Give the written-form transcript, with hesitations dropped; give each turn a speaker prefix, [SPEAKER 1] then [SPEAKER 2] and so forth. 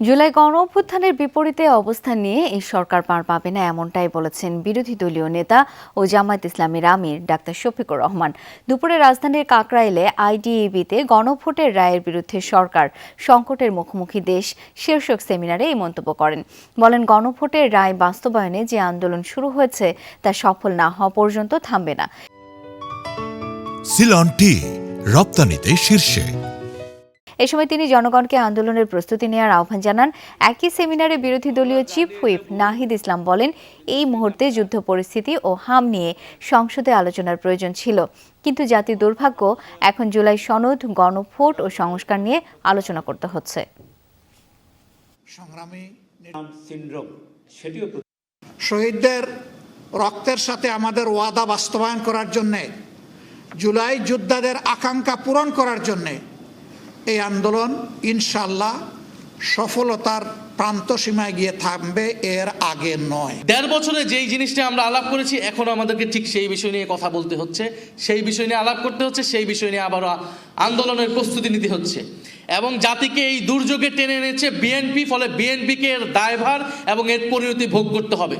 [SPEAKER 1] জুলাই গণ অভ্যুত্থানের বিপরীতে অবস্থান নিয়ে এই সরকার পার পাবে না, এমনটাই বলেছেন বিরোধী দলীয় নেতা ও জামায়াত ইসলামীর আমির ডাক্তার শফিকুর রহমান। দুপুরে রাজধানীর কাকরাইলে আইডিইবিতে গণভোটের রায়ের বিরুদ্ধে সরকার সংকটের মুখোমুখি দেশ শীর্ষক সেমিনারে এই মন্তব্য করেন। বলেন, গণভোটের রায় বাস্তবায়নে যে আন্দোলন শুরু হয়েছে তা সফল না হওয়া পর্যন্ত থামবে না।
[SPEAKER 2] সিলন টি রপ্তানিতে শীর্ষে।
[SPEAKER 1] এ সময় তিনি জনগণকে আন্দোলনের প্রস্তুতি নেওয়ার আহ্বান জানান। একই সেমিনারে বিরোধী দলীয় চিফ হুইপ নাহিদ ইসলাম বলেন, এই মুহূর্তে যুদ্ধ পরিস্থিতি ও হাম নিয়ে সংসদে আলোচনার প্রয়োজন ছিল, কিন্তু জাতির দুর্ভাগ্য এখন জুলাই সনদ, গণভোট ও সংস্কার নিয়ে আলোচনা করতে হচ্ছে।
[SPEAKER 3] শহীদদের রক্তের সাথে আমাদের ওয়াদা বাস্তবায়ন করার জন্যে, জুলাই যোদ্ধাদের আকাঙ্ক্ষা পূরণ করার জন্যে এই আন্দোলন ইনশাআল্লাহ সফলতার প্রান্ত সীমায় গিয়ে থামবে, এর আগে নয়।
[SPEAKER 4] ১.৫ বছরে যেই জিনিসটা আমরা আলাপ করেছি, এখন আমাদেরকে ঠিক সেই বিষয় নিয়ে কথা বলতে হচ্ছে, সেই বিষয় নিয়ে আলাপ করতে হচ্ছে, সেই বিষয় নিয়ে আবারও আন্দোলনের প্রস্তুতি নিতে হচ্ছে। এবং জাতিকে এই দুর্যোগে টেনে এনেছে বিএনপি, ফলে বিএনপিকে এর দায়ভার এবং এর পরিণতি ভোগ করতে হবে।